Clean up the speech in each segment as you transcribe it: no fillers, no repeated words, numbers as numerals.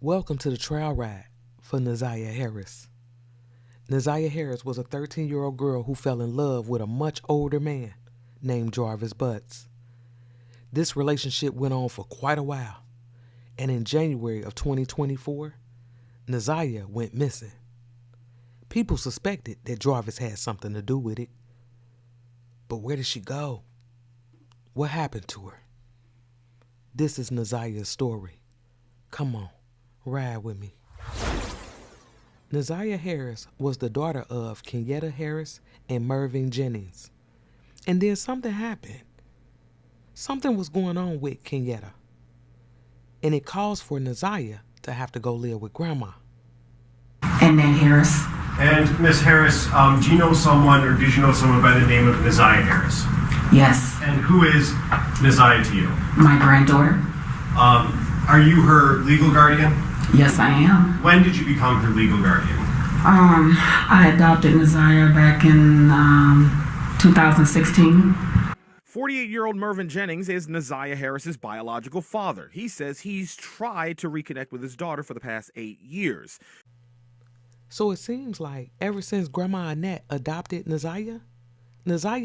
Welcome to the trial ride for Naiah Harris. Naiah Harris was a 13-year-old girl who fell in love with a much older man named Jarvis Butts. This relationship went on for quite a while, and in January of 2024, Naiah went missing. People suspected that Jarvis had something to do with it. But where did she go? What happened to her? This is Naiah's story. Come on, ride with me. Naiah Harris was the daughter of Kenyatta Harris and Mervyn Jennings. And then something happened. Something was going on with Kenyatta. And it caused for Naiah to have to go live with Grandma. And then Harris. And Miss Harris, do you know someone, or did you know someone by the name of Naiah Harris? Yes. And who is Naiah to you? My granddaughter. Are you her legal guardian? Yes, I am. When did you become her legal guardian? I adopted Naiah back in 2016. 48-year-old Mervyn Jennings is Naiah Harris's biological father. He says he's tried to reconnect with his daughter for the past 8 years. So it seems like ever since Grandma Annette adopted Naiah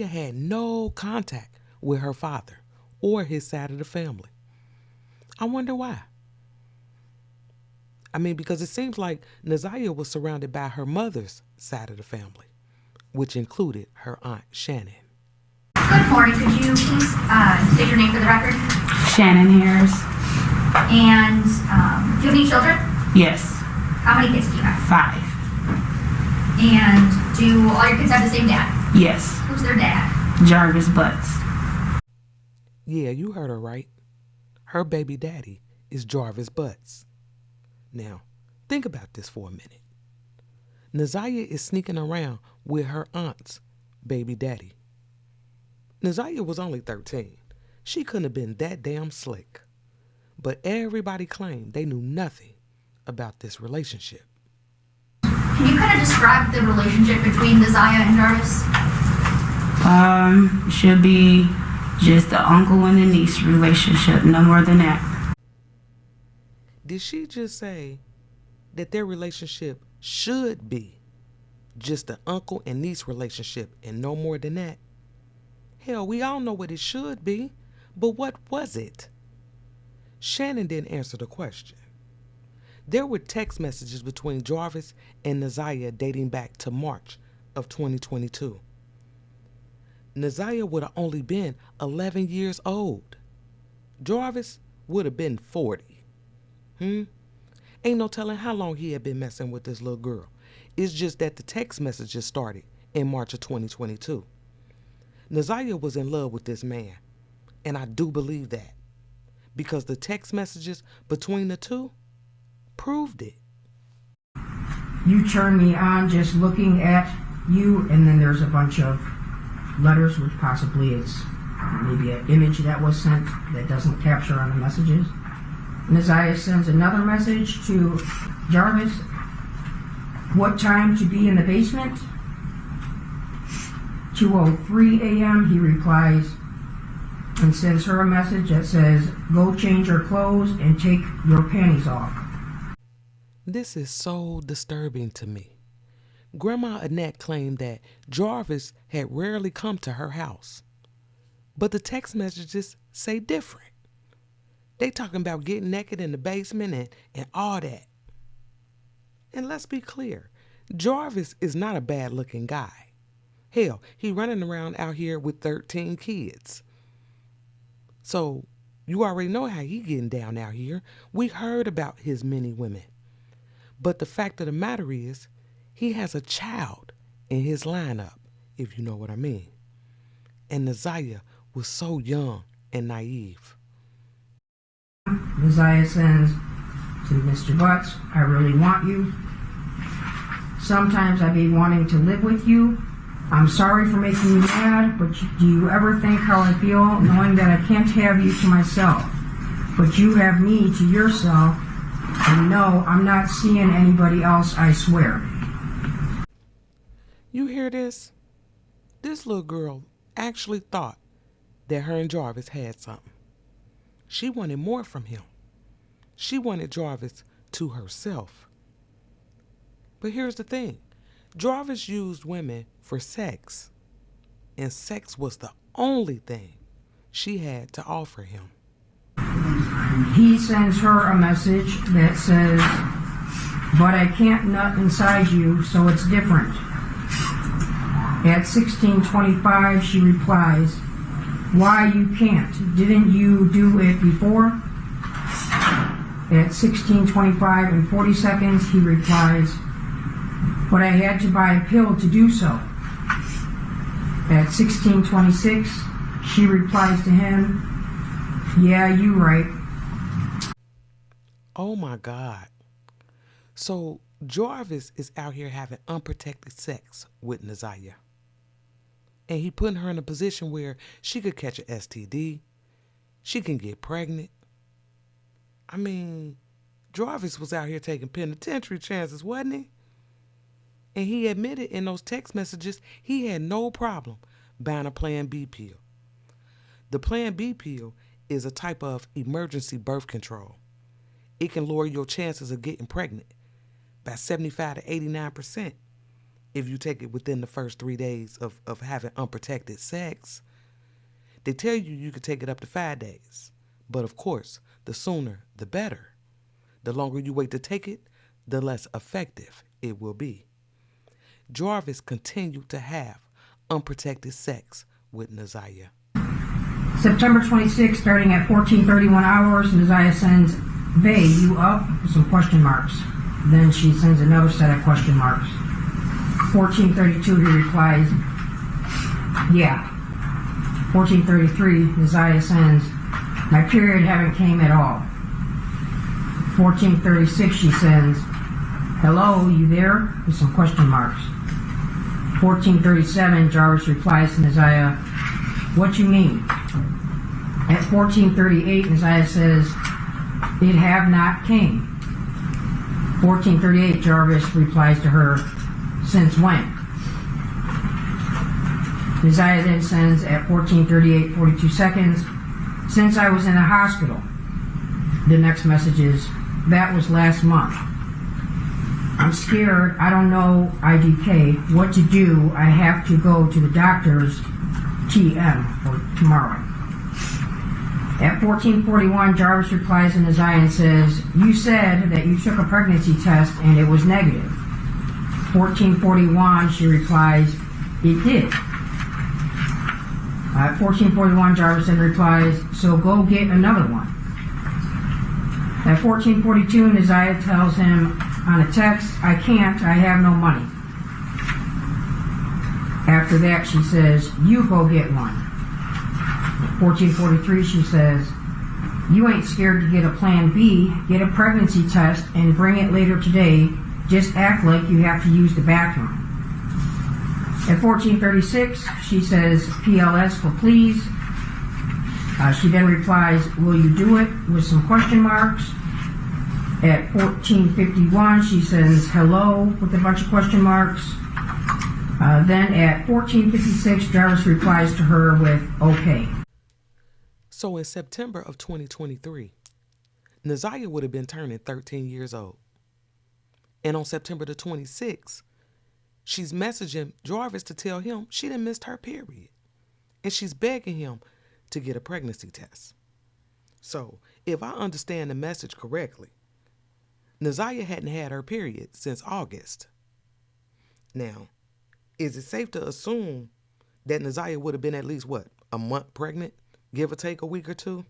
had no contact with her father or his side of the family. I wonder why. Because it seems like Naiah was surrounded by her mother's side of the family, which included her Aunt Shannon. Good morning. Could you please state your name for the record? Shannon Harris. And do you have any children? Yes. How many kids do you have? 5. And do all your kids have the same dad? Yes. Who's their dad? Jarvis Butts. Yeah, you heard her right. Her baby daddy is Jarvis Butts. Now, think about this for a minute. Naiah is sneaking around with her aunt's baby daddy. Naiah was only 13. She couldn't have been that damn slick. But everybody claimed they knew nothing about this relationship. Can you kind of describe the relationship between Naiah and Jarvis? Should be just the uncle and the niece relationship, no more than that. Did she just say that their relationship should be just the uncle and niece relationship and no more than that? Hell, we all know what it should be, but what was it? Shannon didn't answer the question. There were text messages between Jarvis and Naiah dating back to March of 2022. Naiah would have only been 11 years old. Jarvis would have been 40. Ain't no telling how long he had been messing with this little girl. It's just that the text messages started in March of 2022. Naiah was in love with this man, and I do believe that, because the text messages between the two proved it. You turn me on just looking at you, and then there's a bunch of letters, which possibly it's maybe an image that was sent that doesn't capture on the messages. Naiah sends another message to Jarvis. What time to be in the basement? 2:03 a.m. He replies and sends her a message that says, go change your clothes and take your panties off. This is so disturbing to me. Grandma Annette claimed that Jarvis had rarely come to her house, but the text messages say different. They talking about getting naked in the basement and all that. And let's be clear, Jarvis is not a bad-looking guy. Hell, he running around out here with 13 kids. So you already know how he getting down out here. We heard about his many women. But the fact of the matter is, he has a child in his lineup, if you know what I mean. And Naiah was so young and naive. Naiah sends to Mr. Butts, I really want you. Sometimes I be wanting to live with you. I'm sorry for making you mad, but do you ever think how I feel knowing that I can't have you to myself, but you have me to yourself, and no, I'm not seeing anybody else, I swear. You hear this? This little girl actually thought that her and Jarvis had something. She wanted more from him. She wanted Jarvis to herself. But here's the thing. Jarvis used women for sex, and sex was the only thing she had to offer him. He sends her a message that says, "But I can't nut inside you, so it's different." At 16:25, she replies, "Why you can't? Didn't you do it before?" At 16:25 and 40 seconds, he replies, "But I had to buy a pill to do so." At 16:26, she replies to him, "Yeah, you right." Oh my God. So Jarvis is out here having unprotected sex with Naiah. And he putting her in a position where she could catch an STD. She can get pregnant. I mean, Jarvis was out here taking penitentiary chances, wasn't he? And he admitted in those text messages he had no problem buying a Plan B pill. The Plan B pill is a type of emergency birth control. It can lower your chances of getting pregnant by 75 to 89% if you take it within the first 3 days of having unprotected sex. They tell you can take it up to 5 days. But of course, the sooner, the better. The longer you wait to take it, the less effective it will be. Jarvis continued to have unprotected sex with Naiah. September 26, starting at 14:31 hours, Naiah sends, "Bae, you up?" with some question marks. Then she sends another set of question marks. 14:32, he replies, "Yeah." 14:33, Naiah sends, "My period haven't came at all." 14:36, she sends, "Hello, you there?" with some question marks. 14:37, Jarvis replies to Naiah, "What you mean?" At 14:38, Naiah says, "It have not came." 14:38, Jarvis replies to her, "Since when?" Naiah then sends at 14:38, 42 seconds, "Since I was in the hospital." The next message is, "That was last month. I'm scared. I don't know IDK. What to do? I have to go to the doctor's TM for tomorrow." At 14:41, Jarvis replies to Naiah and says, "You said that you took a pregnancy test and it was negative." 14:41, she replies, "It did." At 14:41, Jarvis then replies, "So go get another one." At 14:42, Naiah tells him on a text, "I can't, I have no money." After that, she says, "You go get one." At 14:43, she says, "You ain't scared to get a Plan B, get a pregnancy test and bring it later today. Just act like you have to use the bathroom." At 14:36, she says, "PLS for please." She then replies, "Will you do it?" with some question marks. At 14:51, she says, "Hello," with a bunch of question marks. Then at 14:56, Jarvis replies to her with, "Okay." So in September of 2023, Naiah would have been turning 13 years old. And on September the 26th, she's messaging Jarvis to tell him she done missed her period. And she's begging him to get a pregnancy test. So if I understand the message correctly, Naiah hadn't had her period since August. Now, is it safe to assume that Naiah would have been at least, a month pregnant, give or take a week or two?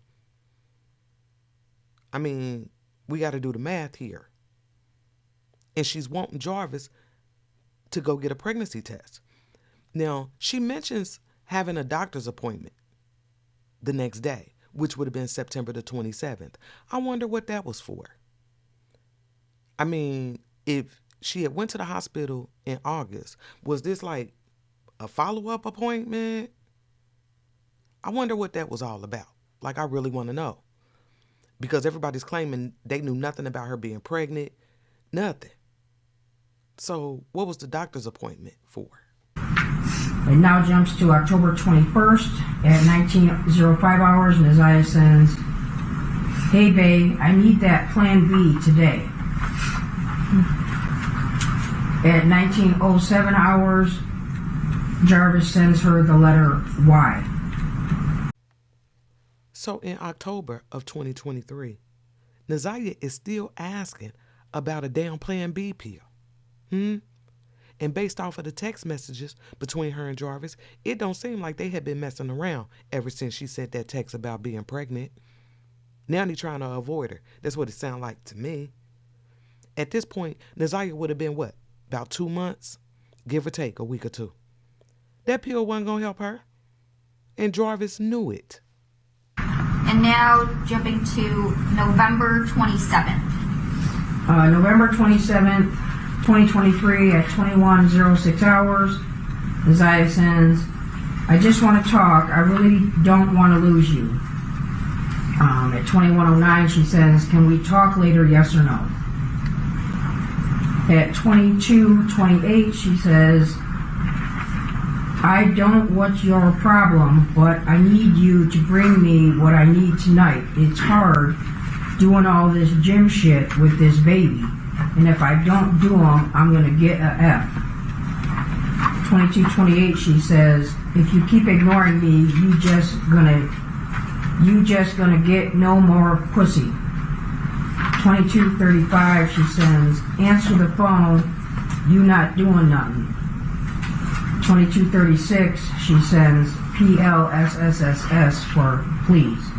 I mean, we got to do the math here. And she's wanting Jarvis to go get a pregnancy test. Now, she mentions having a doctor's appointment the next day, which would have been September the 27th. I wonder what that was for. I mean, if she had went to the hospital in August, was this like a follow-up appointment? I wonder what that was all about. Like, I really want to know. Because everybody's claiming they knew nothing about her being pregnant. Nothing. So what was the doctor's appointment for? It now jumps to October 21st at 19:05 hours. Naiah sends, "Hey, babe, I need that Plan B today." At 19:07 hours, Jarvis sends her the letter Y. So in October of 2023, Naiah is still asking about a damn Plan B pill. And based off of the text messages between her and Jarvis, it don't seem like they had been messing around ever since she said that text about being pregnant. Now they trying to avoid her. That's what it sounds like to me. At this point, Naiah would have been what? About 2 months? Give or take a week or two. That pill wasn't going to help her. And Jarvis knew it. And now jumping to November 27th. November 27th, 2023 at 21:06 hours, Naiah sends, I just want to talk. I really don't want to lose you. At 21:09, she says, can we talk later, yes or no? At 22:28, she says, I don't want your problem, but I need you to bring me what I need tonight. It's hard doing all this gym shit with this baby. And if I don't do them, I'm going to get a F. 22:28, she says, if you keep ignoring me, you just gonna get no more pussy. 22:35, she says, answer the phone, you not doing nothing. 22:36, she sends PLSSSS for please.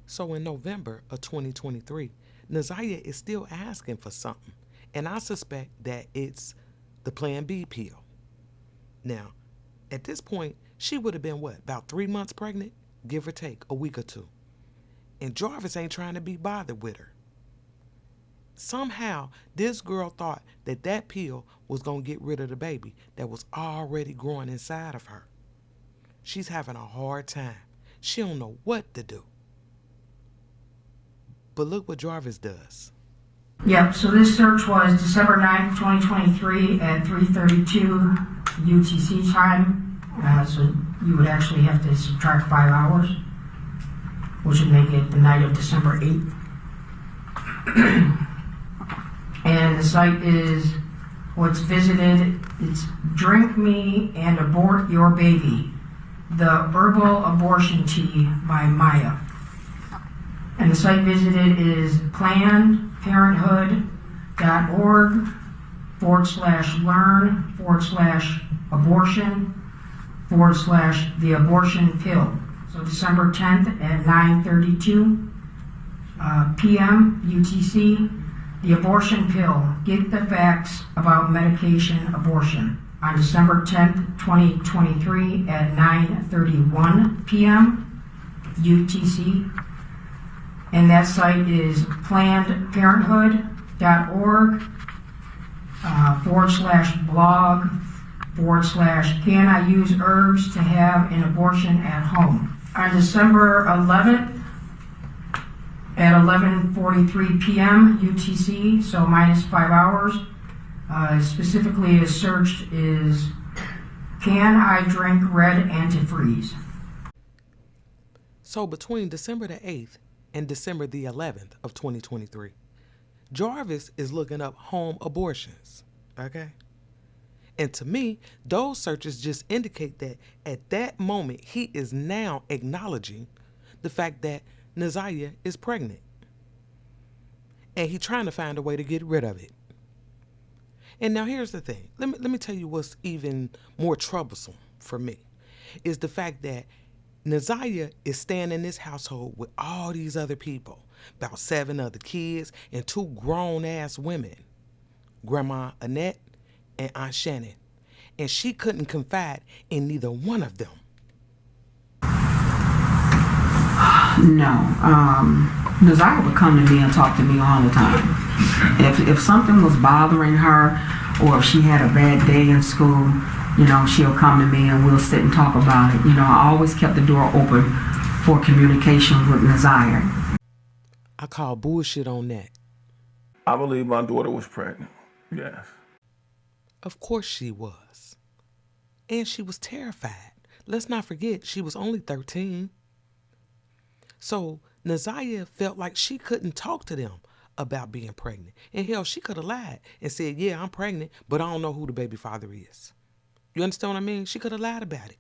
So in November of 2023, Naiah is still asking for something. And I suspect that it's the Plan B pill. Now, at this point, she would have been what, about 3 months pregnant? Give or take a week or two. And Jarvis ain't trying to be bothered with her. Somehow, this girl thought that that pill was going to get rid of the baby that was already growing inside of her. She's having a hard time. She don't know what to do. But look what Jarvis does. Yep, so this search was December 9th, 2023 at 3:32 UTC time. So you would actually have to subtract 5 hours, which would make it the night of December 8th. And the site is what's visited. It's Drink Me and Abort Your Baby, the Herbal Abortion Tea by Naiah. And the site visited is plannedparenthood.org/learn/abortion/the abortion pill. So December 10th at 9:32 p.m. UTC, the abortion pill. Get the facts about medication abortion. On December 10th, 2023 at 9:31 p.m. UTC. And that site is plannedparenthood.org/blog/can I use herbs to have an abortion at home. On December 11th at 11:43 p.m. UTC, so minus 5 hours, specifically is searched is can I drink red antifreeze? So between December the 8th and December the 11th of 2023, Jarvis is looking up home abortions, okay? And to me, those searches just indicate that at that moment, he is now acknowledging the fact that Naiah is pregnant. And he's trying to find a way to get rid of it. And now here's the thing. Let me tell you what's even more troublesome for me is the fact that Naiah is staying in this household with all these other people, about 7 other kids and 2 grown-ass women, Grandma Annette and Aunt Shannon, and she couldn't confide in neither one of them. No. Naiah would come to me and talk to me all the time. If something was bothering her or if she had a bad day in school, she'll come to me and we'll sit and talk about it. I always kept the door open for communication with Naiah. I call bullshit on that. I believe my daughter was pregnant. Yes. Of course she was. And she was terrified. Let's not forget, she was only 13. So Naiah felt like she couldn't talk to them about being pregnant. And hell, she could have lied and said, yeah, I'm pregnant, but I don't know who the baby father is. You understand what I mean? She could have lied about it.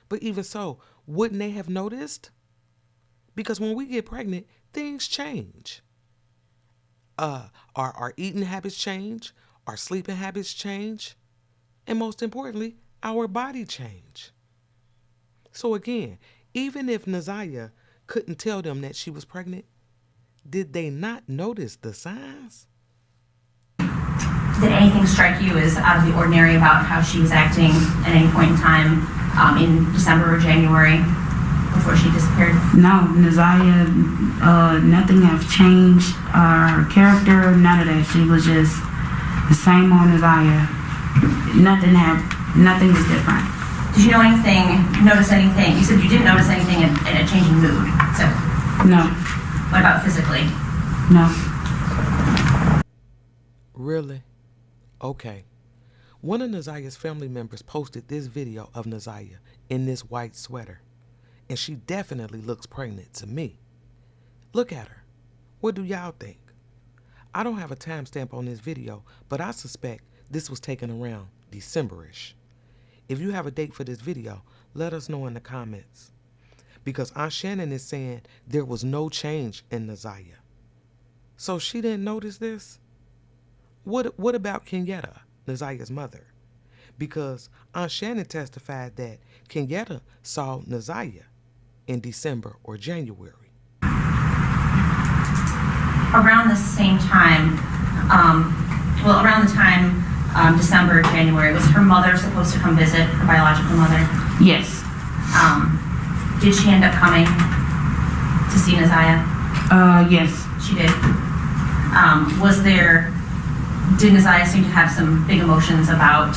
But even so, wouldn't they have noticed? Because when we get pregnant, things change. Our eating habits change, our sleeping habits change, and most importantly, our body change. So again, even if Naiah couldn't tell them that she was pregnant, did they not notice the signs? Did anything strike you as out of the ordinary about how she was acting at any point in time in December or January before she disappeared? No, Naiah, nothing have changed. Her character, none of that. She was just the same old Naiah. Nothing was different. Did you notice anything? You said you didn't notice anything in a changing mood. So No. what about physically? No. Really? Okay. One of Naiah's family members posted this video of Naiah in this white sweater, and she definitely looks pregnant to me. Look at her. What do y'all think? I don't have a timestamp on this video, but I suspect this was taken around December-ish. If you have a date for this video, let us know in the comments. Because Aunt Shannon is saying there was no change in Naiah. So she didn't notice this? What about Kenyatta, Naiah's mother? Because Aunt Shannon testified that Kenyatta saw Naiah in December or January. Around the same time, around the time December, January, was her mother supposed to come visit, her biological mother? Yes. Did she end up coming to see Naiah? Yes. She did. Did Naiah seem to have some big emotions about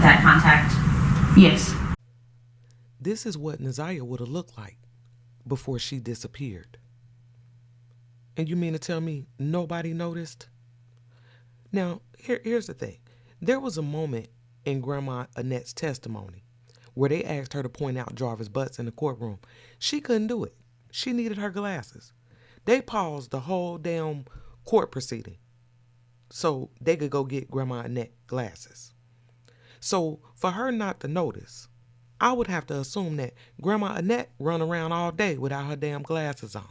that contact? Yes. This is what Naiah would have looked like before she disappeared. And you mean to tell me nobody noticed? Now, here's the thing. There was a moment in Grandma Annette's testimony where they asked her to point out Jarvis Butts in the courtroom. She couldn't do it. She needed her glasses. They paused the whole damn court proceeding so they could go get Grandma Annette glasses. So for her not to notice, I would have to assume that Grandma Annette run around all day without her damn glasses on.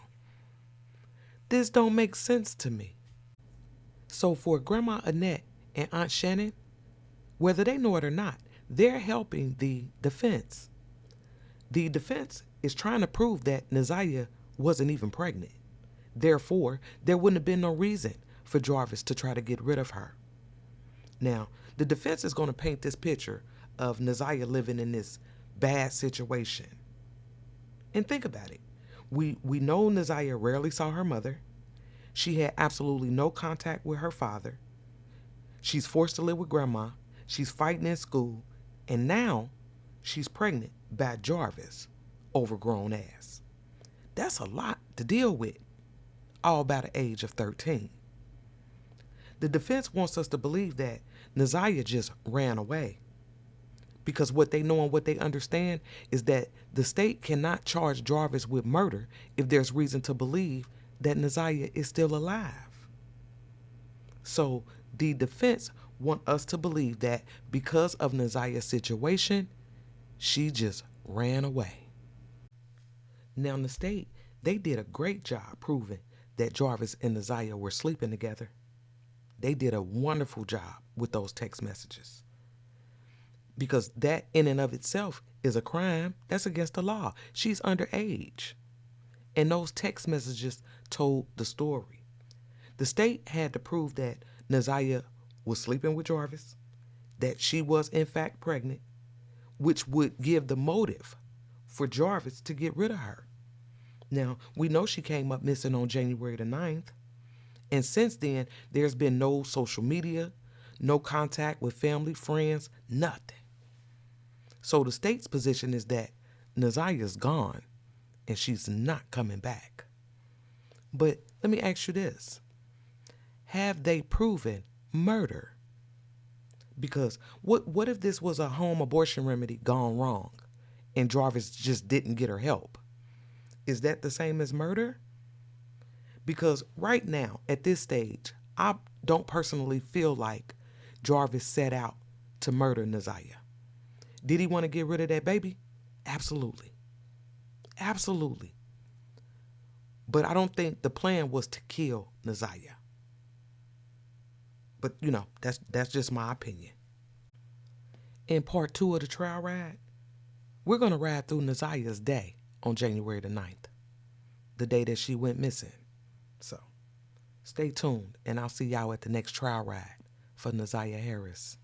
This don't make sense to me. So for Grandma Annette and Aunt Shannon, whether they know it or not, they're helping the defense. The defense is trying to prove that Naiah wasn't even pregnant. Therefore, there wouldn't have been no reason for Jarvis to try to get rid of her. Now, the defense is going to paint this picture of Naiah living in this bad situation. And think about it. We know Naiah rarely saw her mother. She had absolutely no contact with her father. She's forced to live with Grandma. She's fighting in school. And now she's pregnant by Jarvis' overgrown ass. That's a lot to deal with, all by the age of 13. The defense wants us to believe that Naiah just ran away. Because what they know and what they understand is that the state cannot charge Jarvis with murder if there's reason to believe that Naiah is still alive. So the defense want us to believe that because of Naiah's situation, she just ran away. Now in the state, they did a great job proving that Jarvis and Naiah were sleeping together. They did a wonderful job with those text messages. Because that in and of itself is a crime. That's against the law. She's underage. And those text messages told the story. The state had to prove that Naiah was sleeping with Jarvis, that she was in fact pregnant, which would give the motive for Jarvis to get rid of her. Now, we know she came up missing on January the 9th. And since then, there's been no social media, no contact with family, friends, nothing. So the state's position is that Naiah's gone and she's not coming back. But let me ask you this. Have they proven murder? Because what if this was a home abortion remedy gone wrong and Jarvis just didn't get her help? Is that the same as murder? Because right now, at this stage, I don't personally feel like Jarvis set out to murder Naiah. Did he want to get rid of that baby? Absolutely. Absolutely. But I don't think the plan was to kill Naiah. But, that's just my opinion. In part 2 of the trial ride, we're going to ride through Naiah's day on January the 9th, the day that she went missing. So, stay tuned, and I'll see y'all at the next trial ride for Naiah Harris.